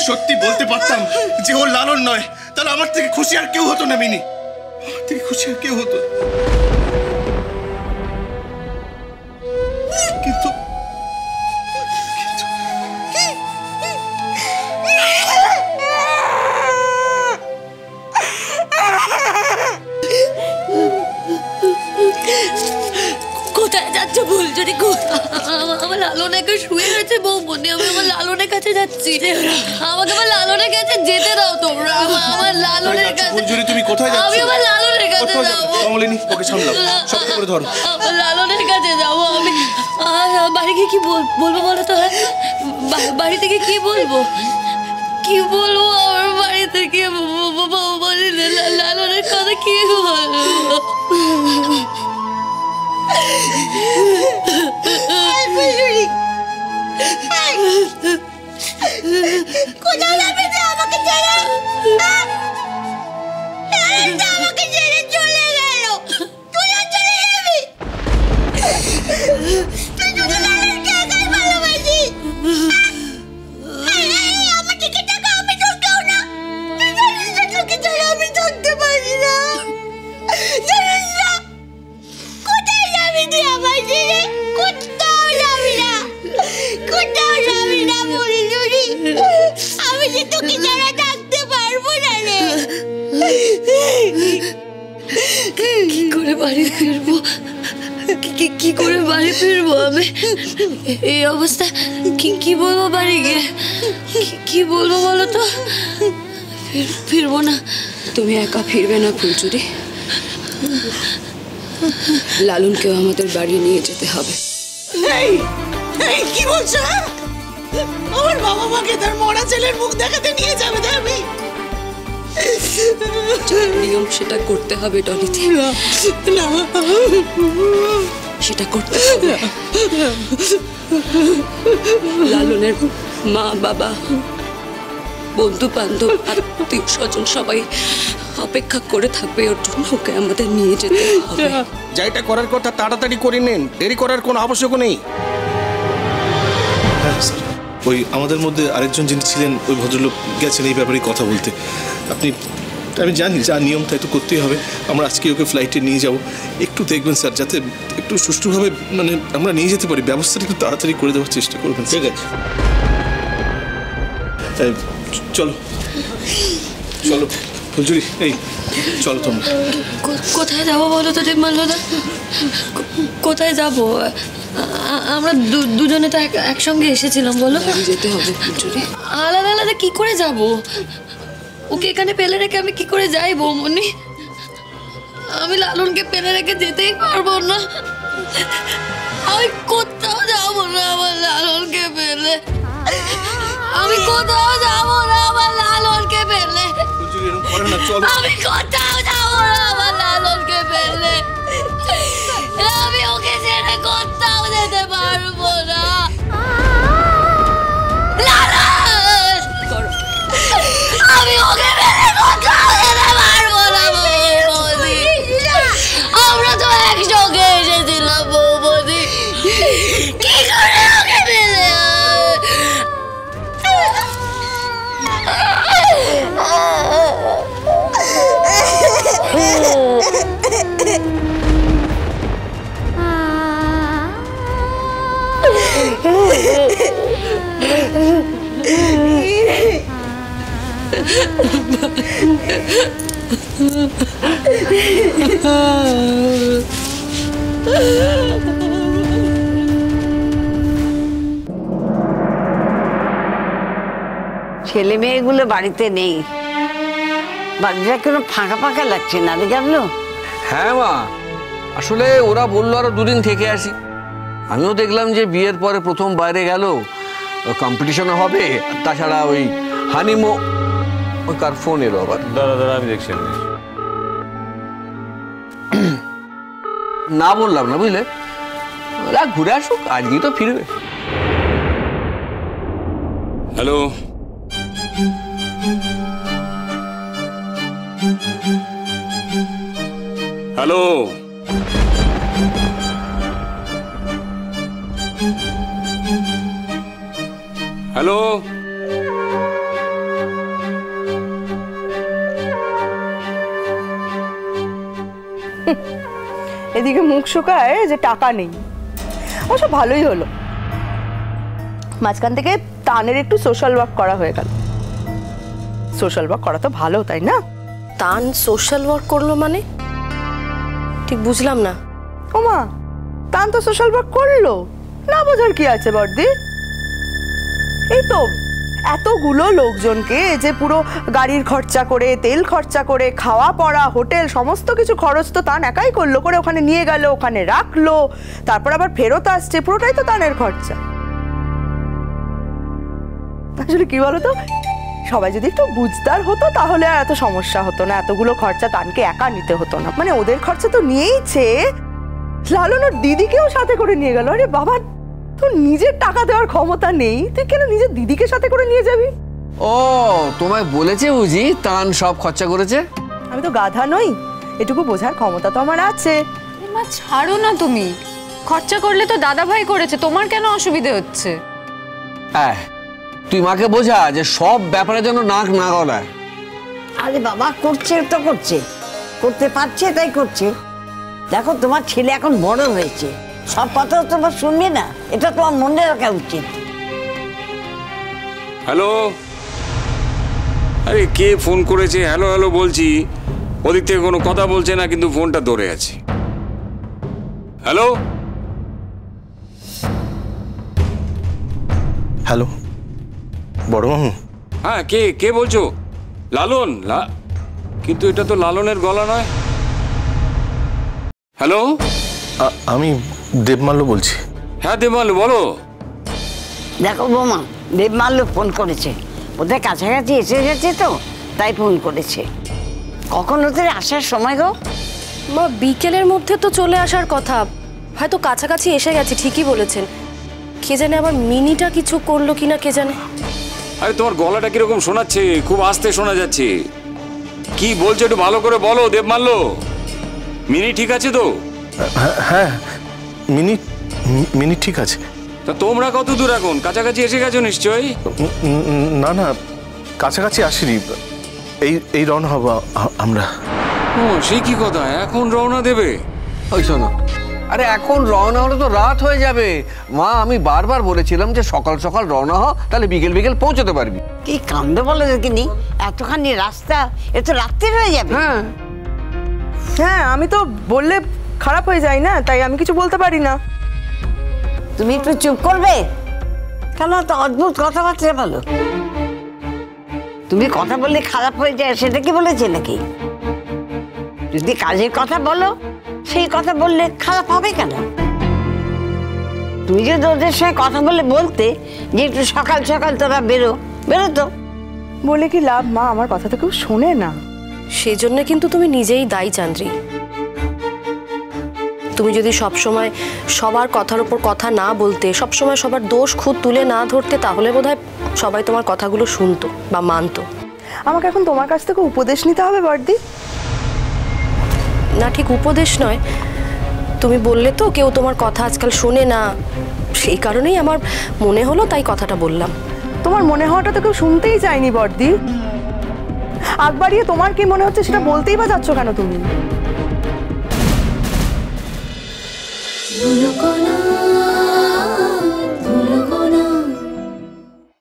সত্যি বলতে পারতাম যে ও লালন নয়, তাহলে আমার থেকে খুশি আর কেউ হতো না মিনি, আমার থেকে খুশি আর কেউ হতো। কিন্তু কোথায় যাচ্ছ ফুলঝুরি? আমার লালনের শুয়ে গেছে বৌমনি, আমি আমার লালনের কাছে যাচ্ছি। আমাকে আমার লালনের কাছে যেতে দাও তোমরা। আমার লালনের কাছে। ফুলঝুরি তুমি কোথায় যাচ্ছ? আমি আমার লালনের কাছে যাবো। কমলিনী ওকে সামলাও, শক্ত করে ধরো। আমার লালনের কাছে যাবো আমি। বাড়ি গিয়ে কি বলবো বলো তো? বাড়ি থেকে কি বলবো? কি বলবো আমার বাড়ি থেকে? লালনের কথা কি বলবো? কোথাও যাবে না, আমাকে ছেড়ে। আমাকে ছেড়ে চলে গেল। তুইও চলে যাবি? তুই শুধু লালনকে একাই ভালোবাসিস। আমার দিকে টাকা আমি চোখেও না। তুই জানিস না তোকে ছাড়া আমি থাকতে পারি না। জানিস না? কোথায় যাবি তুই আমার ছেড়ে? কোথাও যাবি না, কোথাও যাবি না ফুলঝুরি। আমি যে তোকে ছাড়া থাকতে পারবো না রে। কি করে বাড়ি ফিরবো? কি করে বাড়ি ফিরবো আমি এই অবস্থা? কি বলবো বাড়ি গিয়ে? কি বলবো বলো তো? ফিরবো না। তুমি একা ফিরবে না ফুলঝুরি, লালনকেও আমাদের বাড়ি নিয়ে যেতে হবে। কি বলছো? আমার বাবা মাকে তার মরা ছেলের মুখ দেখাতে নিয়ে যাবে দেবী? নিয়ম সেটা করতে হবে ডলিতে, সেটা করতে হবে। লালনের মা বাবা বন্ধু বান্ধব আত্মীয় স্বজন সবাই অপেক্ষা করে থাকবে ওর জন্য। ওকে আমাদের নিয়ে যেতে হবে। যাইটা করার কথা তাড়াতাড়ি করে নেন, দেরি করার কোনো আবশ্যক নেই। হ্যাঁ স্যার, ওই আমাদের মধ্যে আরেকজন যিনি ছিলেন ওই ভদ্রলোক গেছেন এই ব্যাপারে কথা বলতে। আমি জানি যা নিয়ম তাই তো করতেই হবে। আমরা আজকে ওকে ফ্লাইটে নিয়ে যাব, একটু দেখবেন স্যার যাতে একটু সুষ্ঠুভাবে মানে আমরা নিয়ে যেতে পারি, ব্যবস্থাটা একটু তাড়াতাড়ি করে দেওয়ার চেষ্টা করবেন। ঠিক আছে, চলো চলো ফুলঝুরি, এই চলো তোমরা। কোথায় যাবো বলো তো মাল্যদা? কোথায় যাবো? আমরা দুজনে তো একসঙ্গে এসেছিলাম। বলো যেতে হবে ফুলঝুরি। আলাদা আলাদা কি করে যাব? ওকে এখানে ফেলে রেখে আমি কি করে যাই বৌমনি? আমি লালনকে ফেলে রেখে যেতেই পারবো না। আমি কোথাও যাবো না আমার লালনকে ফেলে। আমি কোথাও যাবো না আমার লালনকে ফেলে। আমি কোথাও যাবো না আমার লালনকে ফেলে। আমি ওকে ছেড়ে কোথাও যেতে পারবো না। আমি ওকে ফেলে কোথাও যেতে পারবো না বৌমনি। আমরা তো একসঙ্গে এসেছিলাম বৌমনি, কি করে ওকে ফেলে? ছেলে মেয়েগুলো বাড়িতে নেই, বাড়িটা কোনো ফাঁকা ফাঁকা লাগছে না রে জানলো। হ্যাঁ মা, আসলে ওরা বললো আরো দুদিন থেকে আসি। আমিও দেখলাম যে বিয়ের পরে প্রথম বাইরে গেল, কম্পিটিশনও হবে, তাছাড়া ওই হানিমো। ওই কার ফোন এলো আবার? দাঁড়া আমি দেখছি। না বললাম না, বুঝলে, ওরা ঘুরে আসুক, আজকেই তো ফিরবে। হ্যালো, হ্যালো, হ্যালো, এদিকে মুখ শুকায় যে টাকা নেই, অবশ্য ভালোই হলো। মাঝখান থেকে তানের একটু সোশ্যাল ওয়ার্ক করা হয়ে গেল। সোশ্যাল ওয়ার্ক করা তো ভালো, তাই না? তান সোশ্যাল ওয়ার্ক করলো মানে ঠিক বুঝলাম না। ওমা, তান তো সোশ্যাল ওয়ার্ক করলো, না বোঝার কি আছে বর্দি? এই তো এতগুলো লোকজনকে যে পুরো গাড়ির খরচা করে, তেল খরচা করে, খাওয়া পড়া, হোটেল, সমস্ত কিছু খরচ তো তান একাই করলো, করে ওখানে নিয়ে গেল, ওখানে রাখলো, তারপর আবার ফেরত আসছে, পুরোটাই তো তানের খরচা। আসলে কি বলতো, সবাই যদি একটু বুঝদার হতো তাহলে আর এত সমস্যা হতো না, এতগুলো খরচা তানকে একা নিতে হতো না। মানে ওদের খরচা তো নিয়েইছে, লালন ওর দিদিকেও সাথে করে নিয়ে গেল। আরে বাবা, তোর নিজের টাকা দেওয়ার ক্ষমতা নেই, তুই কেন নিজের দিদিকে সাথে করে নিয়ে যাবি? ও, তোমায় বলেছে বুঝি তান সব খরচা করেছে? আমি তো গাধা নই, এটুকু বোঝার ক্ষমতা তো আমার আছে। মা ছাড়ো না, তুমি খরচা করলে তো দাদা ভাই করেছে, তোমার কেন অসুবিধে হচ্ছে? হ্যাঁ, তুই মাকে বোঝা যে সব ব্যাপারের জন্য নাক না গলায়। আরে বাবা, করছে তো করছে, করতে পারছে তাই করছে। দেখো তোমার ছেলে এখন বড় হয়েছে, সব কথা তোমার শুনবে না, এটা তোমার মনে রাখা উচিত। হ্যালো, আরে কে ফোন করেছে? হ্যালো হ্যালো বলছি, ওদিক থেকে কোনো কথা বলছে না, কিন্তু ফোনটা ধরে আছে। হ্যালো, হ্যালো, বড় মামু। হ্যাঁ, কে কে বলছো? লালন? কিন্তু এটা তো লালনের গলা নয়। হ্যালো, আমি দেবমাল্য বলছি। হ্যাঁ দেবমাল্য, বলো। দেখো বৌমা, দেবমাল্য ফোন করেছে, ওদের কাছাকাছি এসে গেছে তো তাই ফোন করেছে। কখন ওদের আসার সময় গো? মা বিকেলের মধ্যে তো চলে আসার কথা, হয়তো কাছাকাছি এসে গেছে, ঠিকই বলেছেন। কে জানে আবার মিনিটা কিছু করলো কিনা, কে জানে। আরে তোমার গলাটা কিরকম শোনাচ্ছে, খুব আস্তে শোনা যাচ্ছে। কি বলছো একটু ভালো করে বলো দেবমাল্য। মিনি ঠিক আছে তো? হ্যাঁ, মিনি ঠিক আছে। তা তোমরা কত দূর এখন? কাছাকাছি এসে গেছো নিশ্চয়ই? না না, কাছাকাছি আসিনি, এই রওনা হব আমরা। ও, সেই কি কথা, এখন রওনা দেবে? ওই শোনো, আরে এখন রওনা হলে তো রাত হয়ে যাবে। মা, আমি বারবার বলেছিলাম যে সকাল সকাল রওনা হ, তাহলে বিকেল বিকেল পৌঁছতে পারবি। কি কাণ্ড বলো দেখিনি, এতখানি রাস্তা, এ তো রাত্রি হয়ে যাবে। হ্যাঁ হ্যাঁ, আমি তো বললে খারাপ হয়ে যায় না, তাই আমি কিছু বলতে পারি না। তুমি একটু চুপ করবে কেন? তো অদ্ভুত কথাবার্তা বলো। তুমি কথা বললে খারাপ হয়ে যায় সেটা কি বলেছে নাকি? যদি কাজের কথা বলো, সেই কথা বললে খারাপ হবে কেন? তুমি যদি ওদের সঙ্গে কথা বলে বলতে যে একটু সকাল সকাল তোরা বেরোতো। বলে কি লাভ মা, আমার কথা তো কেউ শোনে না। সেই জন্য কিন্তু তুমি নিজেই দায়ী চান্দ্রি। তুমি যদি সবসময় সবার কথার উপর কথা না বলতে, সবসময় সবার দোষ খুদ তুলে না ধরতে, তাহলে বোধহয় সবাই তোমার কথাগুলো শুনতো বা মানতো। আমাকে এখন তোমার কাছ থেকে উপদেশ নিতে হবে বর্দি? না, ঠিক উপদেশ নয়, তুমি বললে তো কেউ তোমার কথা আজকাল শোনে না, সেই কারণেই আমার মনে হলো, তাই কথাটা বললাম। তোমার মনে হওয়াটা তো কেউ শুনতেই চায়নি বর্দি। আগ বাড়িয়ে তোমার কি মনে হচ্ছে সেটা বলতেই বা যাচ্ছ কেন তুমি?